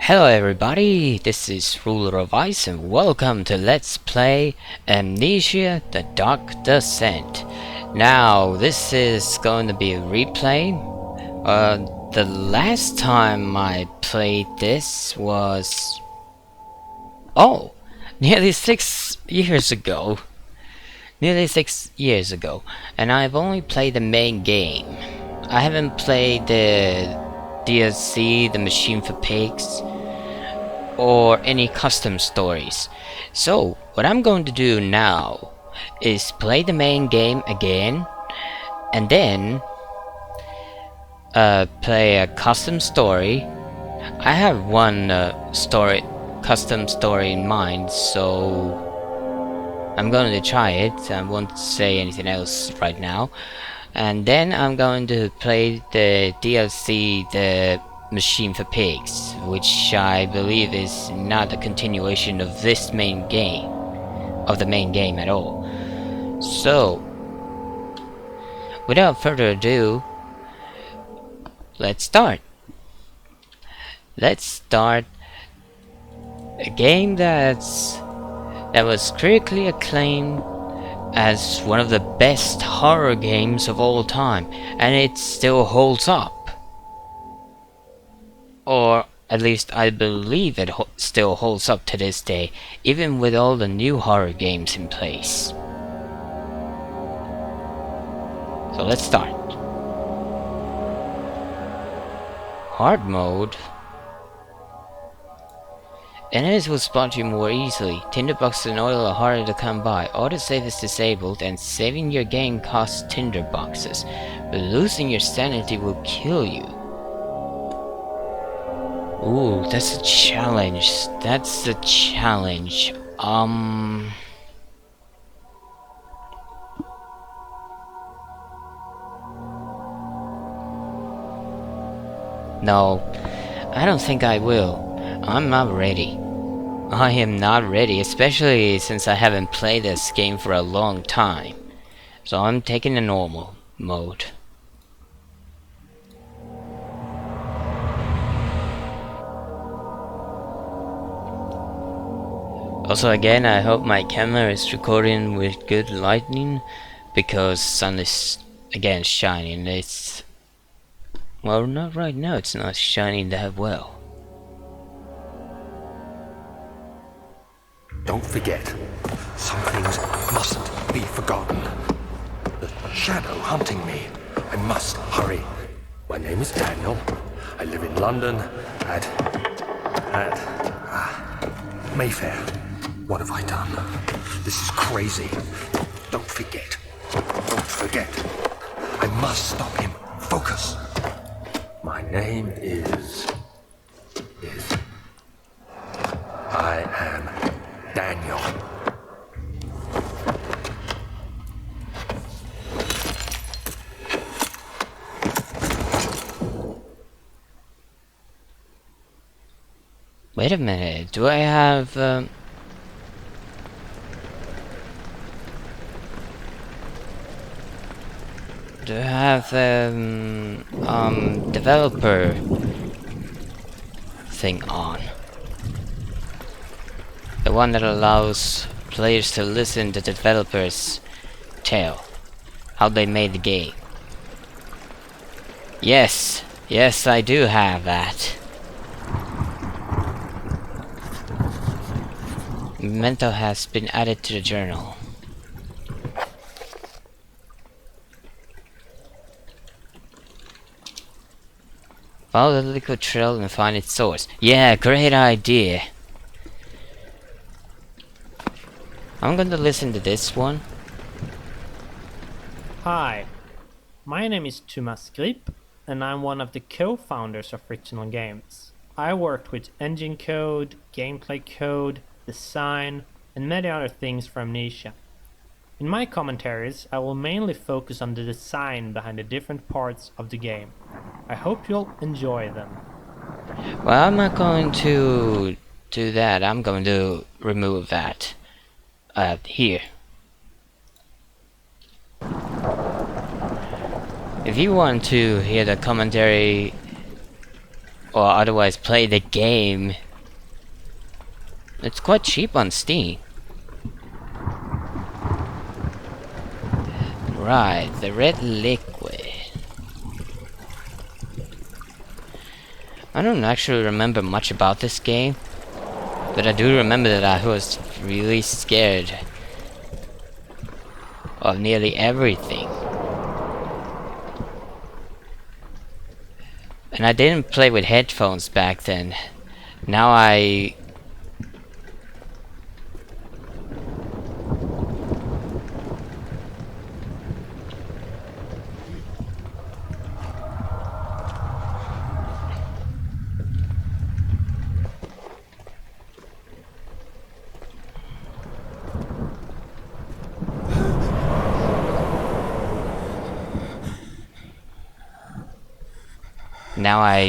Hello everybody, this is Ruler of Ice and welcome to Let's Play Amnesia The Dark Descent. Now, this is going to be a replay. The last time I played this was... oh! Nearly 6 years ago. Nearly 6 years ago. And I've only played the main game. I haven't played the DLC, the Machine for Pigs, or any custom stories. So what I'm going to do now is play the main game again and then play a custom story. I have one custom story in mind, so I'm going to try it. I won't say anything else right now. And then I'm going to play the DLC, the Machine for Pigs, which I believe is not a continuation of this main game, of the main game at all. So, without further ado, let's start. Let's start a game that was critically acclaimed as one of the best horror games of all time, and it still holds up. Or at least I believe it still holds up to this day, even with all the new horror games in place. So let's start. Hard mode. Enemies will spot you more easily. Tinderboxes and oil are harder to come by. Autosave is disabled, and saving your game costs tinderboxes, but losing your sanity will kill you. Ooh, that's a challenge. That's a challenge. No, I don't think I will. I'm not ready. I am not ready, especially since I haven't played this game for a long time. So I'm taking the normal mode. Also, again, I hope my camera is recording with good lighting, because sun is again shining. It's, well, not right now, it's not shining that well. Don't forget, some things mustn't be forgotten. The shadow hunting me. I must hurry. My name is Daniel. I live in London at Mayfair. What have I done? This is crazy. Don't forget. Don't forget. I must stop him. Focus. My name is... I am Daniel. Wait a minute, do I have... do I have developer thing on? The one that allows players to listen to developers tell how they made the game. Yes, yes, I do have that. Memento has been added to the journal. Follow the liquid trail and find its source. Yeah, great idea. I'm going to listen to this one. Hi, my name is Thomas Grip, and I'm one of the co-founders of Frictional Games. I worked with engine code, gameplay code, design, and many other things for Amnesia. In my commentaries, I will mainly focus on the design behind the different parts of the game. I hope you'll enjoy them. Well, I'm not going to do that. I'm going to remove that. Here. If you want to hear the commentary or otherwise play the game. It's quite cheap on Steam. Right, the red liquid. I don't actually remember much about this game, but I do remember that I was really scared of nearly everything. And I didn't play with headphones back then. Now I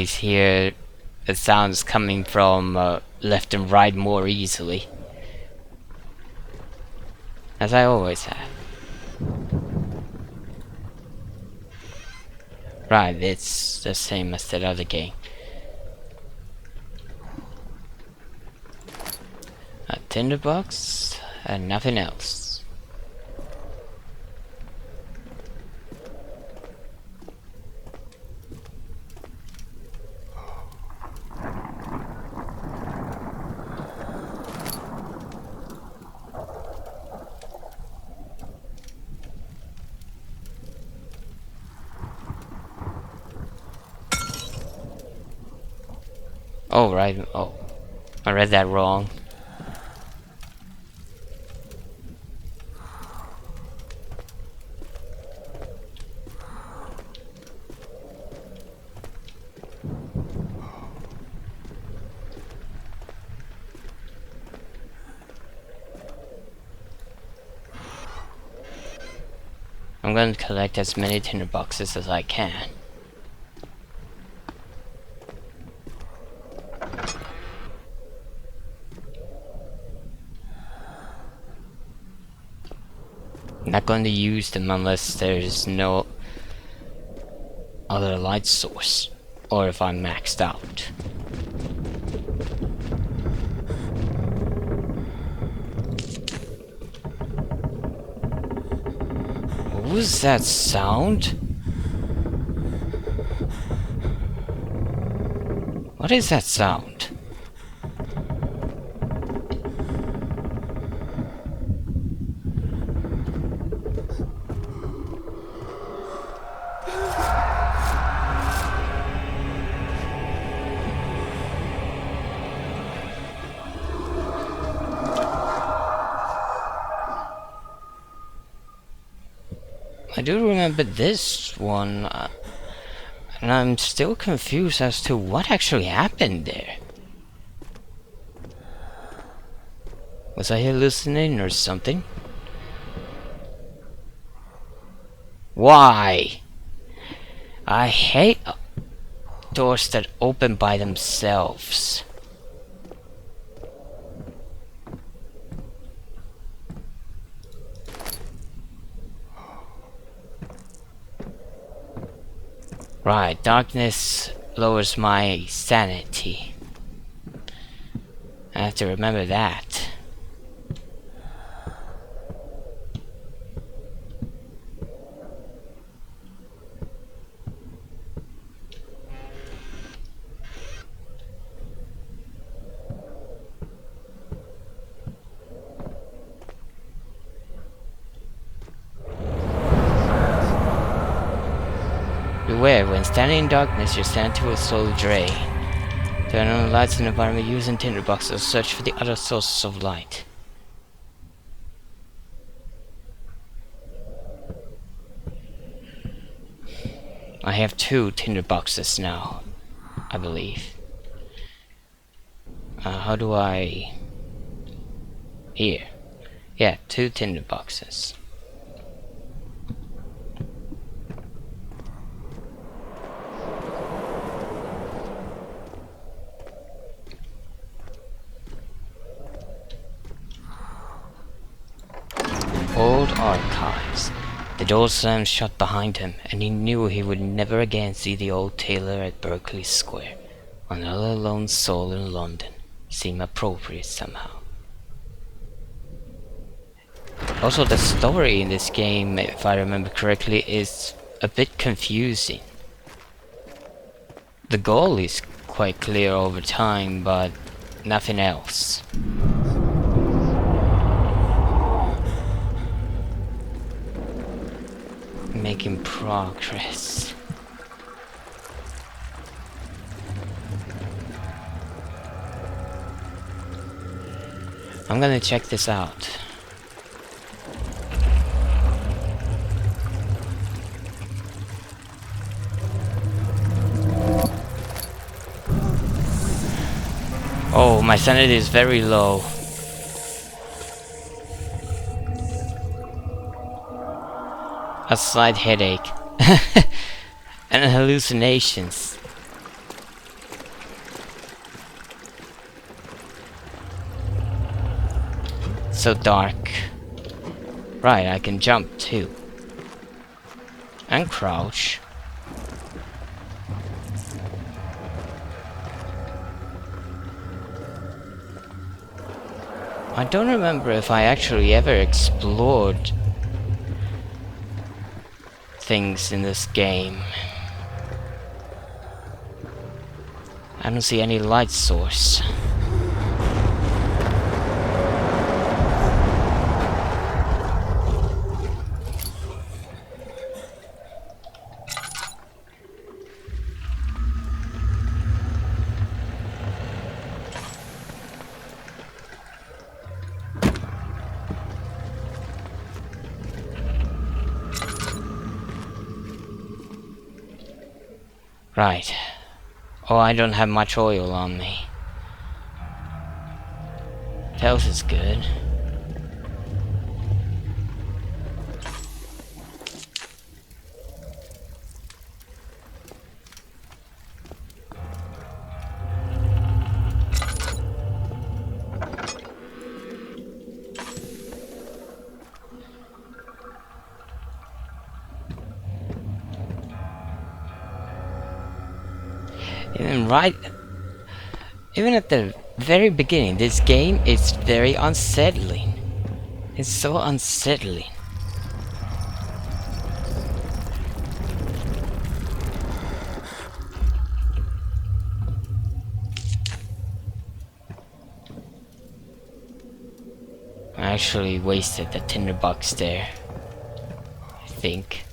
hear the sounds coming from left and right more easily, as I always have. Right, it's the same as that other game. A tinderbox and nothing else. Oh, right. Oh, I read that wrong. I'm going to collect as many tinderboxes as I can. I'm not going to use them unless there's no other light source, or if I'm maxed out. What was that sound? What is that sound? I do remember this one, and I'm still confused as to what actually happened there. Was I hallucinating or something? Why? I hate doors that open by themselves. Right, darkness lowers my sanity. I have to remember that. Beware, when standing in darkness, your sanity will slowly drain. There are no lights in the environment. Using tinderboxes, search for the other sources of light. I have 2 tinderboxes now, I believe. How do I... Here. Yeah, 2 tinderboxes. Old archives. The door slammed shut behind him, and he knew he would never again see the old tailor at Berkeley Square. Another lone soul in London. Seem appropriate somehow. Also, the story in this game, if I remember correctly, is a bit confusing. The goal is quite clear over time, but nothing else. Making progress. I'm gonna check this out. Oh, my sanity is very low. A slight headache. And hallucinations. So dark. Right, I can jump too. And crouch. I don't remember if I actually ever explored things in this game. I don't see any light source. Right. Oh, I don't have much oil on me. Health is good. Even at the very beginning, this game is very unsettling. It's so unsettling. I actually wasted the tinderbox there, I think.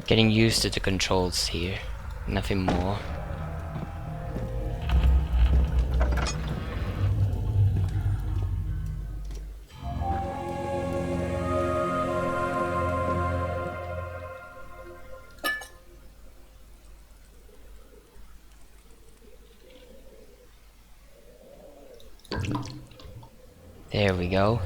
Getting used to the controls here, nothing more. There we go.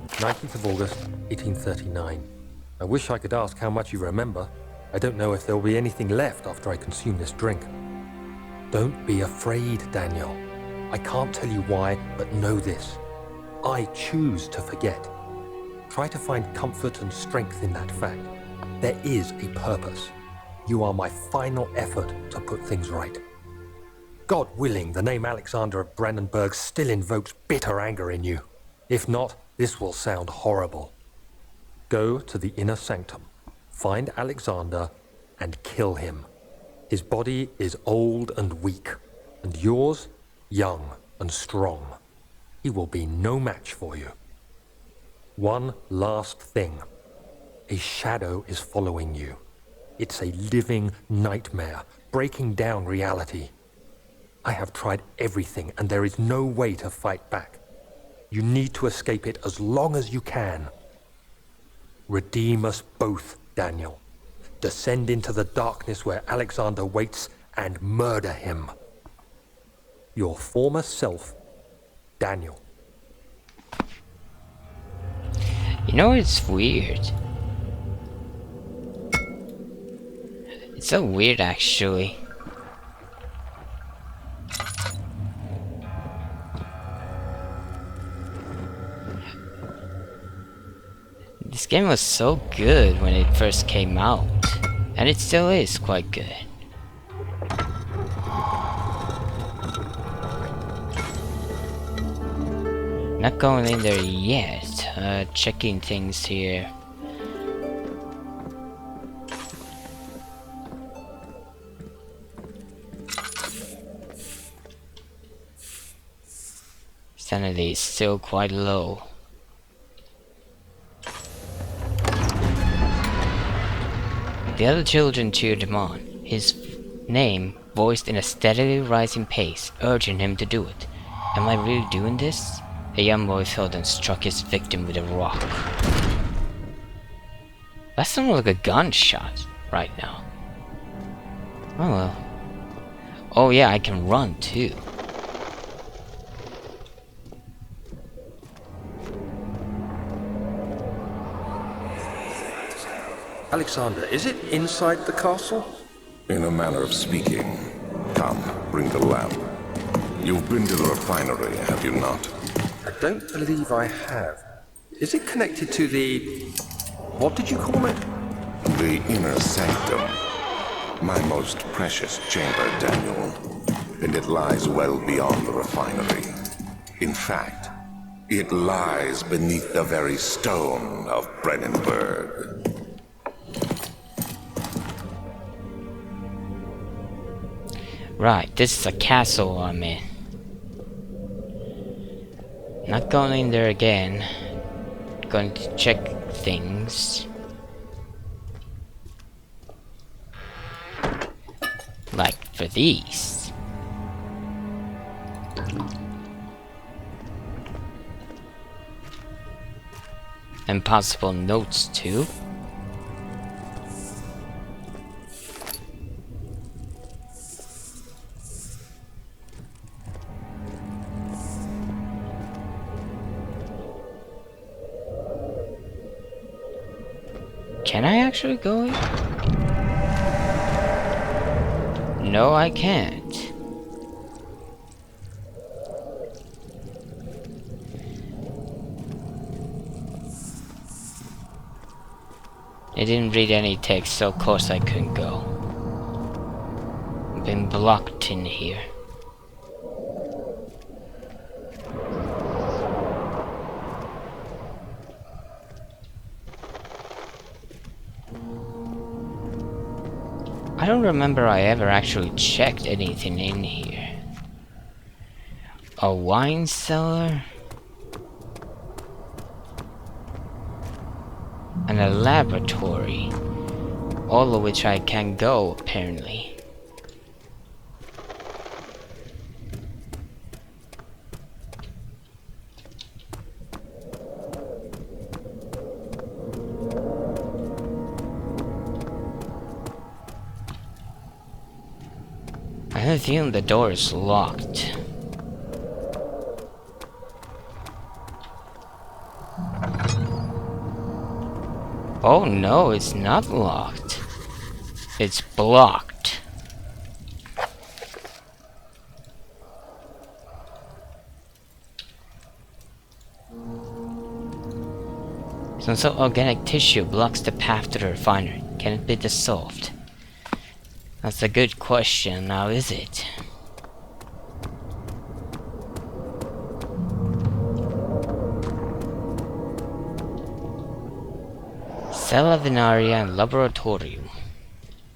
19th of August, 1839. I wish I could ask how much you remember. I don't know if there will be anything left after I consume this drink. Don't be afraid, Daniel. I can't tell you why, but know this. I choose to forget. Try to find comfort and strength in that fact. There is a purpose. You are my final effort to put things right. God willing, the name Alexander of Brandenburg still invokes bitter anger in you. If not, this will sound horrible. Go to the inner sanctum, find Alexander, and kill him. His body is old and weak, and yours, young and strong. He will be no match for you. One last thing. A shadow is following you. It's a living nightmare, breaking down reality. I have tried everything, and there is no way to fight back. You need to escape it as long as you can. Redeem us both, Daniel. Descend into the darkness where Alexander waits and murder him. Your former self, Daniel. You know, it's weird. It's so weird actually. This game was so good when it first came out, and it still is quite good. Not going in there yet, checking things here. Sanity is still quite low. The other children cheered him on, his name voiced in a steadily rising pace, urging him to do it. Am I really doing this? The young boy fell and struck his victim with a rock. That sounded like a gunshot right now. Oh well. Oh yeah, I can run too. Alexander, is it inside the castle? In a manner of speaking. Come, bring the lamp. You've been to the refinery, have you not? I don't believe I have. Is it connected to the... what did you call it? The inner sanctum. My most precious chamber, Daniel. And it lies well beyond the refinery. In fact, it lies beneath the very stone of Brennenburg. Right, this is a castle I'm in. Not going in there again. Going to check things. Like for these. And possible notes too. Can I actually go in? No, I can't. It didn't read any text, so of course I couldn't go. I've been blocked in here. I don't remember I ever actually checked anything in here. A wine cellar? And a laboratory. All of which I can go, apparently. I have a feeling the door is locked. Oh no, it's not locked. It's blocked. Some sort of organic tissue blocks the path to the refinery. Can it be dissolved? That's a good question, now is it? Cella Venaria and Laboratorium.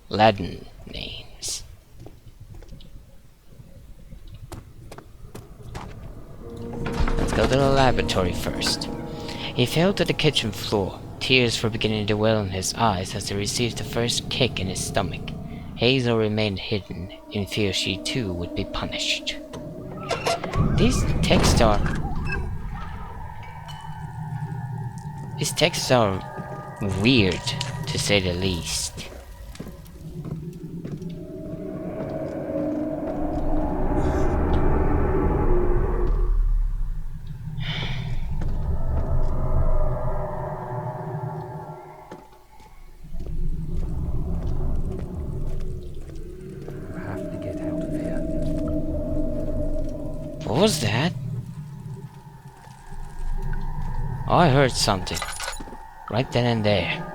Latin names. Let's go to the laboratory first. He fell to the kitchen floor. Tears were beginning to well in his eyes as he received the first kick in his stomach. Hazel remained hidden, in fear she too would be punished. These texts are weird, to say the least. What was that? Oh, I heard something. Right then and there.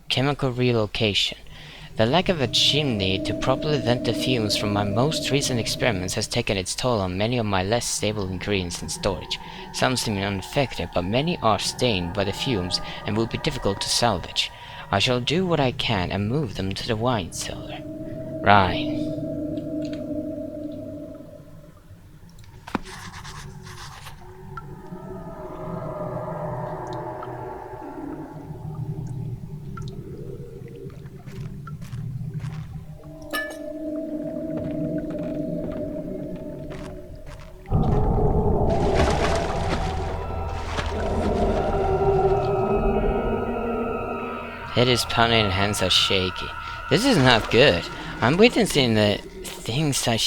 Chemical relocation. The lack of a chimney to properly vent the fumes from my most recent experiments has taken its toll on many of my less stable ingredients in storage. Some seem unaffected, but many are stained by the fumes and will be difficult to salvage. I shall do what I can and move them to the wine cellar. Right. Head is pounding and hands are shaky. This is not good. I'm witnessing the things I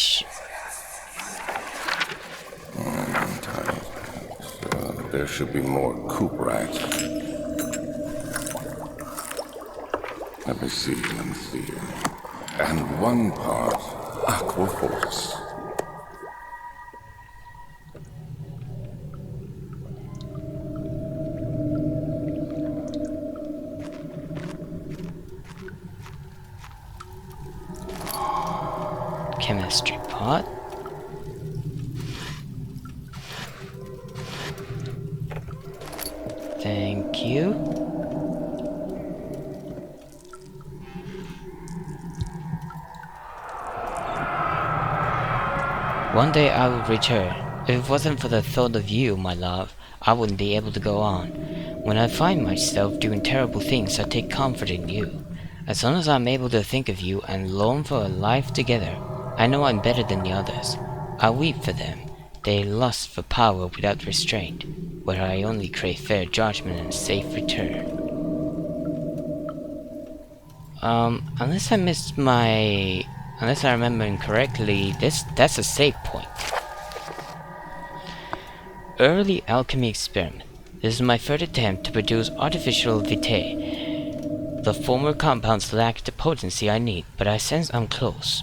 There should be more coop rats. Let me see. And one part aquaforce. chemistry pot. Thank you. One day I will return. If it wasn't for the thought of you, my love, I wouldn't be able to go on. When I find myself doing terrible things, I take comfort in you. As long as I'm able to think of you and long for a life together, I know I'm better than the others. I weep for them. They lust for power without restraint, where I only crave fair judgment and a safe return. Unless I remember incorrectly, that's a save point. Early alchemy experiment. This is my third attempt to produce artificial vitae. The former compounds lack the potency I need, but I sense I'm close.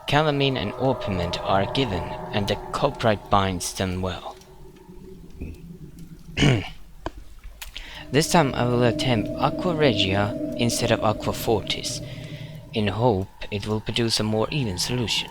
Calamine and orpiment are given, and the cuprite binds them well. This time I will attempt aqua regia instead of aqua fortis, in hope it will produce a more even solution.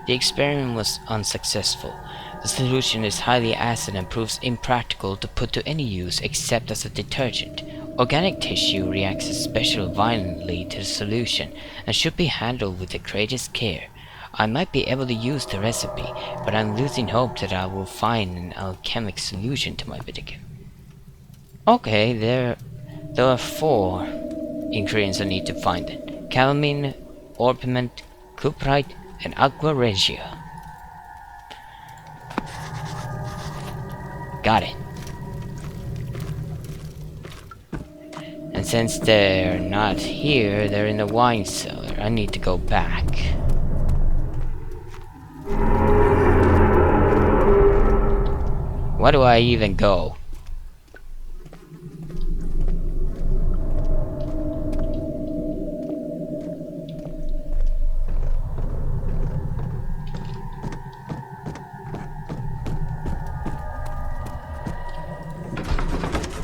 The experiment was unsuccessful. The solution is highly acid and proves impractical to put to any use except as a detergent. Organic tissue reacts especially violently to the solution and should be handled with the greatest care. I might be able to use the recipe, but I'm losing hope that I will find an alchemic solution to my predicament. Okay, there are 4 ingredients I need to find it. Calamine, orpiment, cuprite, and aqua regia. Got it. And since they're not here, they're in the wine cellar. I need to go back. Where do I even go?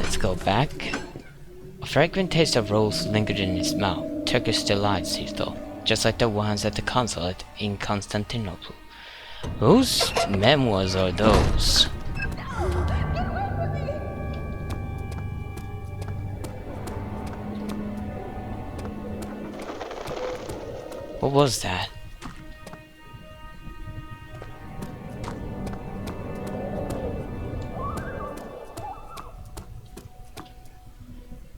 Let's go back. A fragrant taste of rose lingered in his mouth. Turkish delights, he thought, just like the ones at the consulate in Constantinople. Whose memoirs are those? What was that?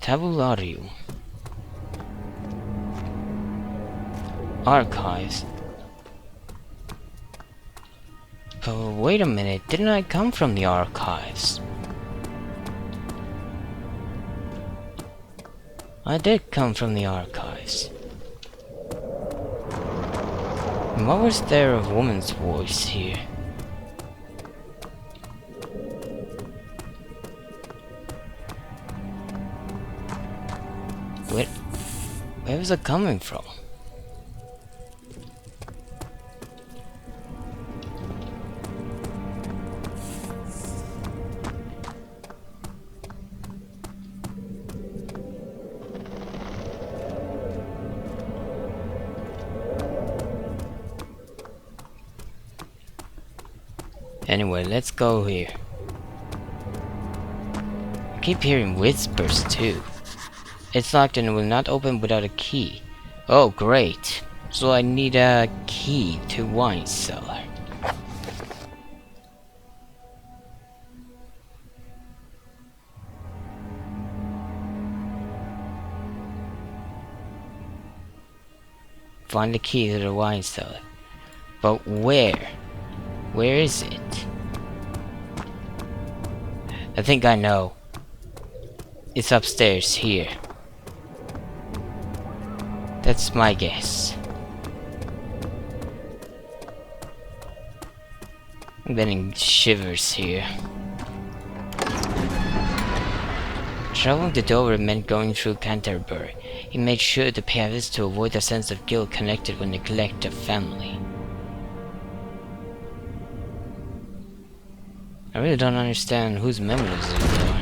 Tabularium. Archives. Oh, wait a minute, didn't I come from the archives? I did come from the archives. What was there a woman's voice here? Where was it coming from? Anyway, let's go here. I keep hearing whispers too. It's locked and it will not open without a key. Oh, great. So I need a key to wine cellar. Find the key to the wine cellar. But where? Where is it? I think I know. It's upstairs here. That's my guess. I'm getting shivers here. Traveling to Dover meant going through Canterbury. He made sure to pay a visit to avoid a sense of guilt connected with neglect of family. I really don't understand whose memories these are.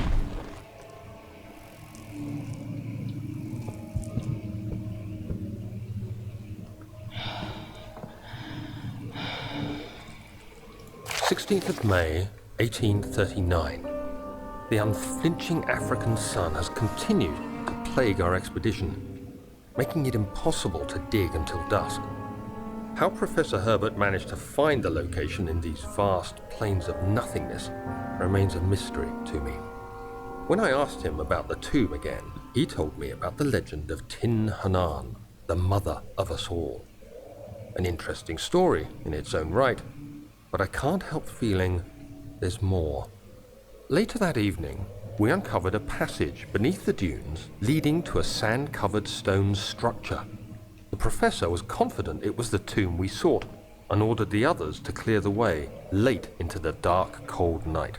May 1839. The unflinching African sun has continued to plague our expedition, making it impossible to dig until dusk. How Professor Herbert managed to find the location in these vast plains of nothingness remains a mystery to me. When I asked him about the tomb again, he told me about the legend of Tin Hanan, the mother of us all. An interesting story in its own right, but I can't help feeling there's more. Later that evening, we uncovered a passage beneath the dunes leading to a sand-covered stone structure. The professor was confident it was the tomb we sought and ordered the others to clear the way late into the dark, cold night.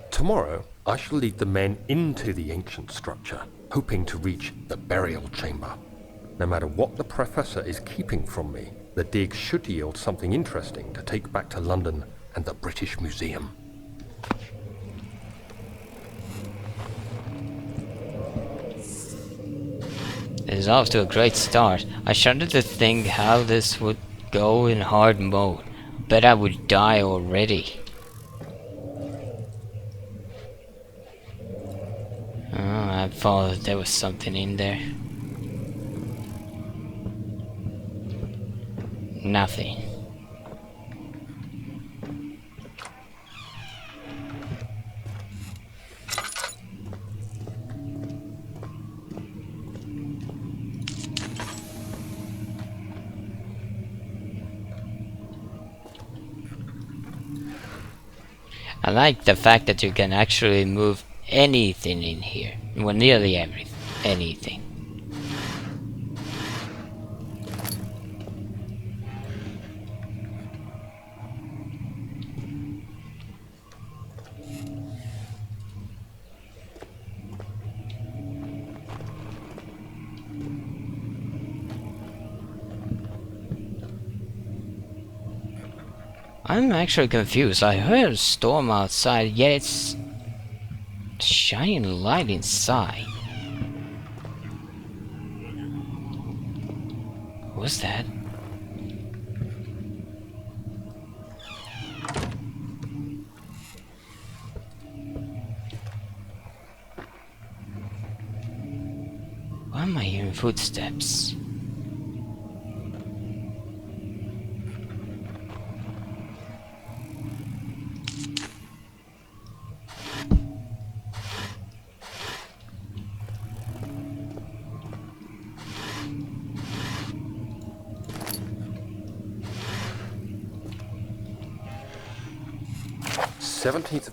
Tomorrow, I shall lead the men into the ancient structure, hoping to reach the burial chamber. No matter what the professor is keeping from me, the dig should yield something interesting to take back to London and the British Museum. It is off to a great start. I shudder to think how this would go in hard mode. Bet I would die already. Oh, I thought there was something in there. Nothing. I like the fact that you can actually move anything in here. Well, nearly anything. I'm actually confused. I heard a storm outside, yet it's shining light inside. What's that? Why am I hearing footsteps?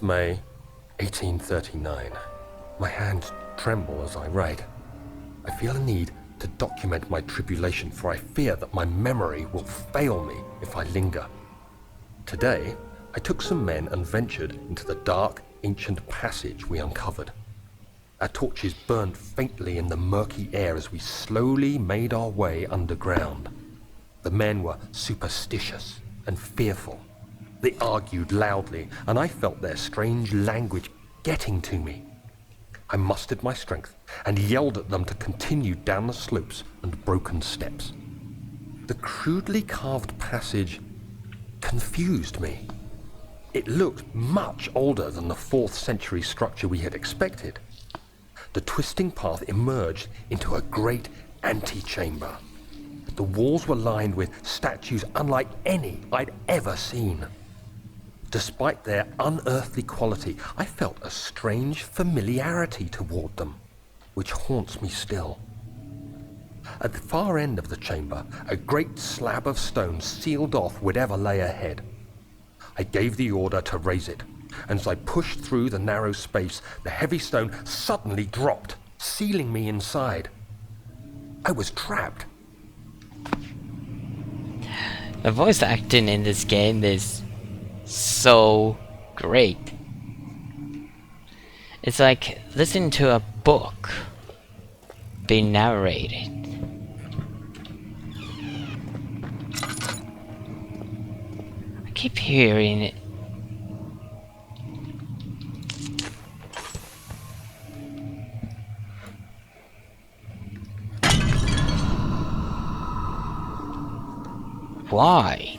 May 1839. My hands tremble as I write. I feel a need to document my tribulation, for I fear that my memory will fail me if I linger. Today, I took some men and ventured into the dark, ancient passage we uncovered. Our torches burned faintly in the murky air as we slowly made our way underground. The men were superstitious and fearful. They argued loudly, and I felt their strange language getting to me. I mustered my strength and yelled at them to continue down the slopes and broken steps. The crudely carved passage confused me. It looked much older than the 4th century structure we had expected. The twisting path emerged into a great antechamber. The walls were lined with statues unlike any I'd ever seen. Despite their unearthly quality, I felt a strange familiarity toward them, which haunts me still. At the far end of the chamber, a great slab of stone sealed off whatever lay ahead. I gave the order to raise it, and as I pushed through the narrow space, the heavy stone suddenly dropped, sealing me inside. I was trapped. The voice acting in this game is so great. It's like listening to a book being narrated. I keep hearing it. Why?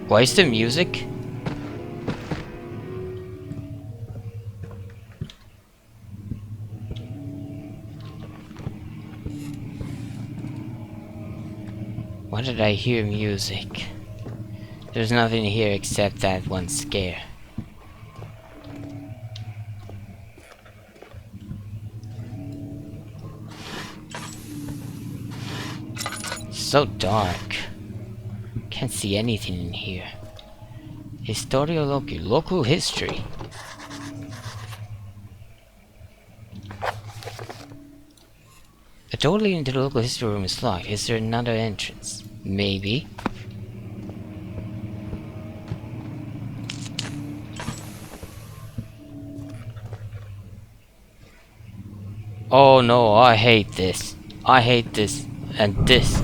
Why is the music? Why did I hear music? There's nothing here except that one scare. So dark. Can't see anything in here. Historiology, local history. The door leading to the local history room is locked. Is there another entrance? Maybe. Oh no, I hate this. I hate this and this.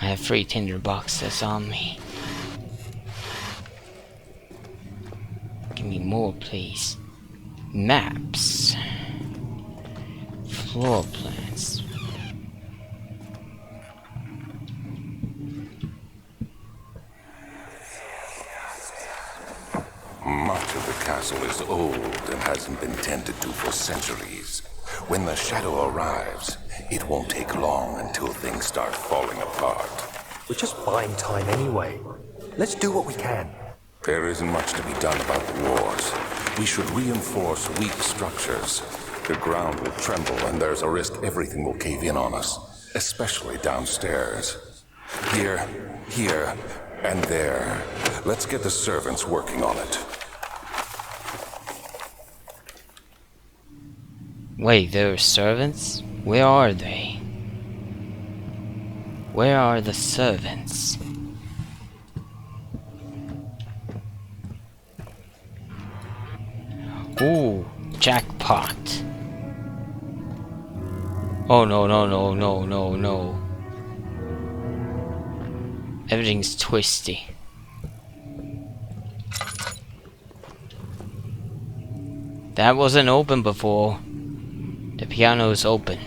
I have 3 tinder boxes on me. Give me more, please. Maps. Floor plans. Much of the castle is old and hasn't been tended to for centuries. When the shadow arrives, it won't take long until things start falling apart. We're just buying time anyway. Let's do what we can. There isn't much to be done about the wars. We should reinforce weak structures. The ground will tremble and there's a risk everything will cave in on us, especially downstairs. Here, And there. Let's get the servants working on it. Wait, there are servants? Where are they? Where are the servants? Ooh, jackpot. Oh no, no, no, no, no, no. Everything's twisty. That wasn't open before. The piano is open.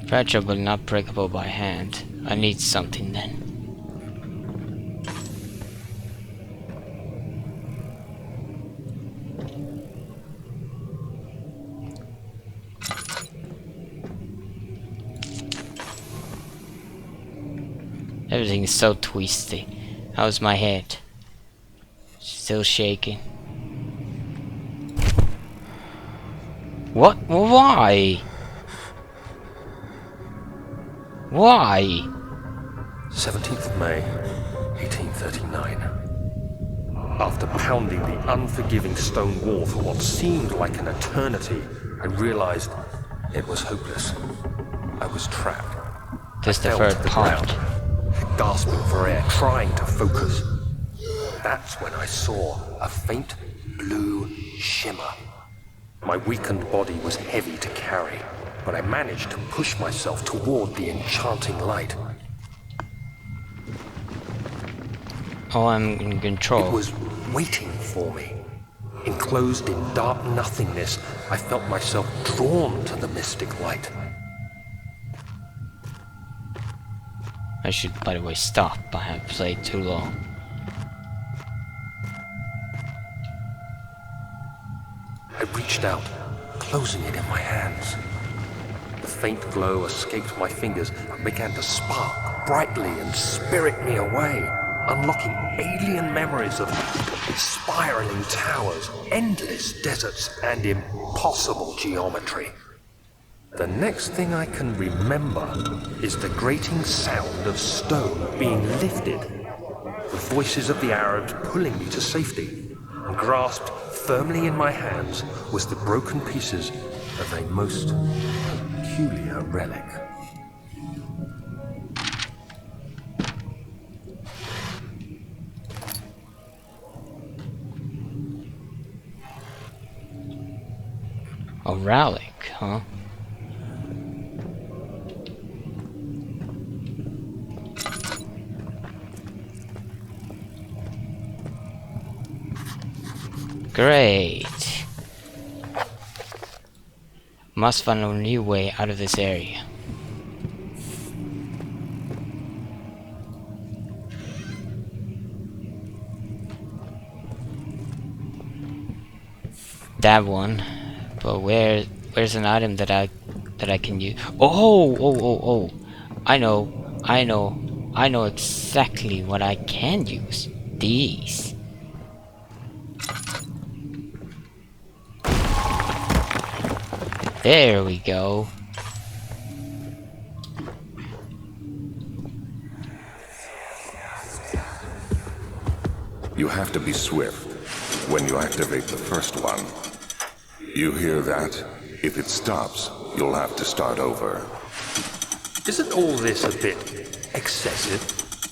Fragile but not breakable by hand. I need something then. Everything is so twisty. How's my head? Still shaking. What? Why? Why? 17th of May, 1839. After pounding the unforgiving stone wall for what seemed like an eternity, I realized it was hopeless. I was trapped. This the I fell third to the part. ground, gasping for air, trying to focus. That's when I saw a faint blue shimmer. My weakened body was heavy to carry, but I managed to push myself toward the enchanting light. Oh, I'm in It control. was waiting for me. Enclosed in dark nothingness, I felt myself drawn to the mystic light. I should, by the way, stop. I have played too long. I reached out, closing it in my hands. The faint glow escaped my fingers and began to spark brightly and spirit me away, unlocking alien memories of spiraling towers, endless deserts, and impossible geometry. The next thing I can remember is the grating sound of stone being lifted, the voices of the Arabs pulling me to safety, and grasped firmly in my hands was the broken pieces of a most peculiar relic. A relic, huh? Great. Must find a new way out of this area. That one. But where's an item that I can use? Oh. I know exactly what I can use. These. There we go. You have to be swift when you activate the first one. You hear that? If it stops, you'll have to start over. Isn't all this a bit excessive?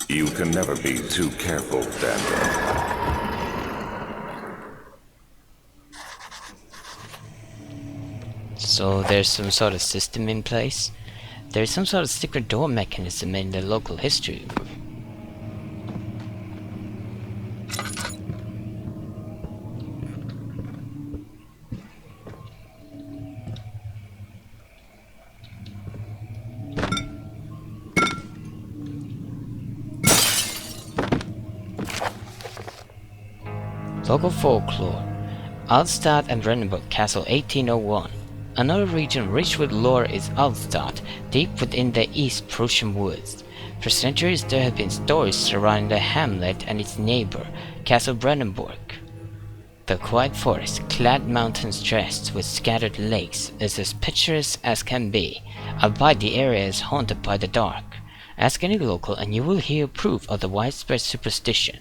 You can never be too careful, Daniel. So there's some sort of system in place. There's some sort of secret door mechanism in the local history. Local folklore. Alstadt and Brandenburg Castle 1801. Another region rich with lore is Alstadt, deep within the East Prussian woods. For centuries there have been stories surrounding the hamlet and its neighbor, Castle Brandenburg. The quiet forest, clad mountains dressed with scattered lakes, is as picturesque as can be, albeit the area is haunted by the dark. Ask any local and you will hear proof of the widespread superstition.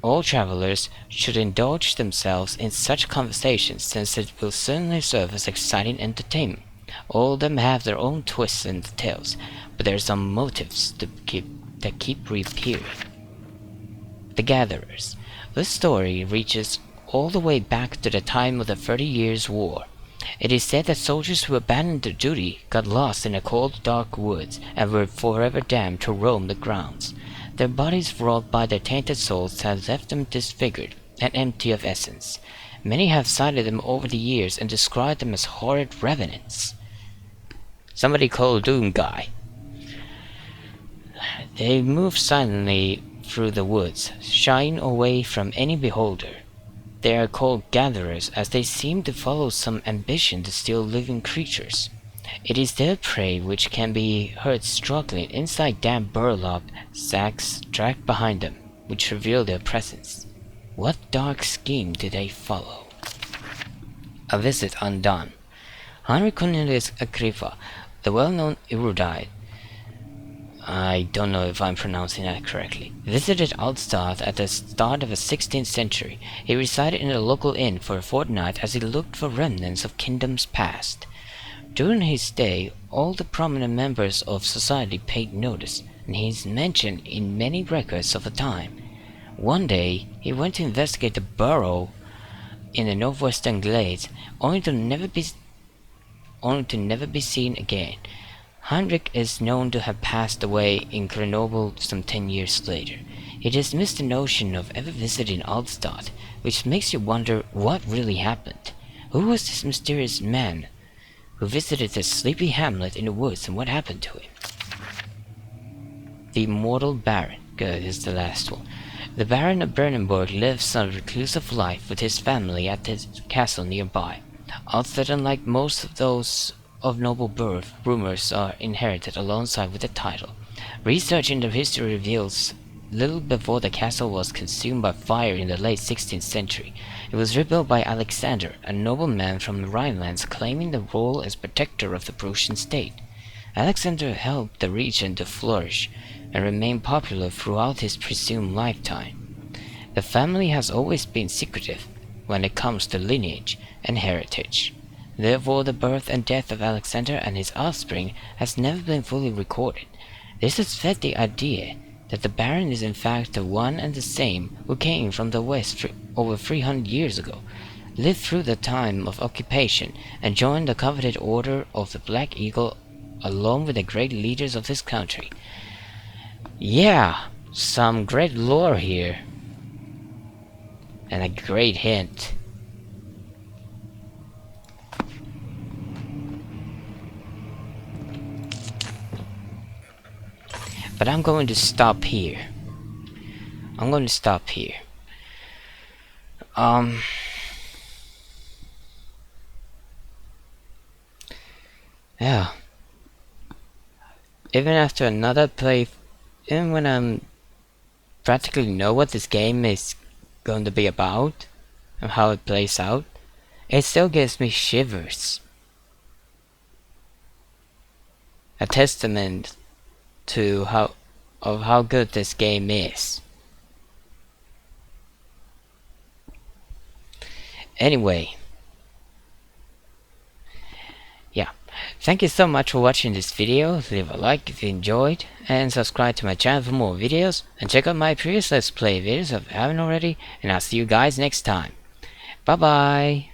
All travelers should indulge themselves in such conversations, since it will certainly serve as exciting entertainment. All of them have their own twists and tales, but there are some motives that keep reappearing. The Gatherers. This story reaches all the way back to the time of the 30 Years' War. It is said that soldiers who abandoned their duty got lost in the cold, dark woods and were forever damned to roam the grounds. Their bodies wrought by their tainted souls have left them disfigured and empty of essence. Many have cited them over the years and described them as horrid revenants. Somebody call Doom Guy. They move silently through the woods, shying away from any beholder. They are called gatherers, as they seem to follow some ambition to steal living creatures. It is their prey which can be heard struggling inside damp burlap sacks dragged behind them, which reveal their presence. What dark scheme do they follow? A visit undone. Henry Cornelius Agrippa, the well-known erudite, I don't know if I'm pronouncing that correctly, visited Altstadt at the start of the 16th century. He resided in a local inn for a fortnight as he looked for remnants of kingdoms past. During his stay, all the prominent members of society paid notice, and he is mentioned in many records of the time. One day, he went to investigate the burrow in the northwestern glades, only to never be seen again. Heinrich is known to have passed away in Grenoble some 10 years later. He dismissed the notion of ever visiting Altstadt, which makes you wonder what really happened. Who was this mysterious man who visited this sleepy hamlet in the woods, and what happened to him? The Immortal Baron. Good, is the last one. The Baron of Brandenburg lives a reclusive life with his family at his castle nearby. Altstadt, unlike most of those of noble birth, rumors are inherited alongside with the title. Research into history reveals little before the castle was consumed by fire in the late 16th century. It was rebuilt by Alexander, a nobleman from the Rhinelands claiming the role as protector of the Prussian state. Alexander helped the region to flourish and remain popular throughout his presumed lifetime. The family has always been secretive when it comes to lineage and heritage. Therefore, the birth and death of Alexander and his offspring has never been fully recorded. This has fed the idea that the Baron is in fact the one and the same who came from the west over 300 years ago, lived through the time of occupation, and joined the coveted Order of the Black Eagle along with the great leaders of this country. Yeah, some great lore here. And a great hint. But I'm going to stop here. Yeah. Even after another play, even when I'm practically know what this game is going to be about and how it plays out, it still gives me shivers. A testament to how good this game is. Anyway, yeah, thank you so much for watching this video. Leave a like if you enjoyed, and subscribe to my channel for more videos, and check out my previous Let's Play videos if you haven't already, and I'll see you guys next time. Bye bye.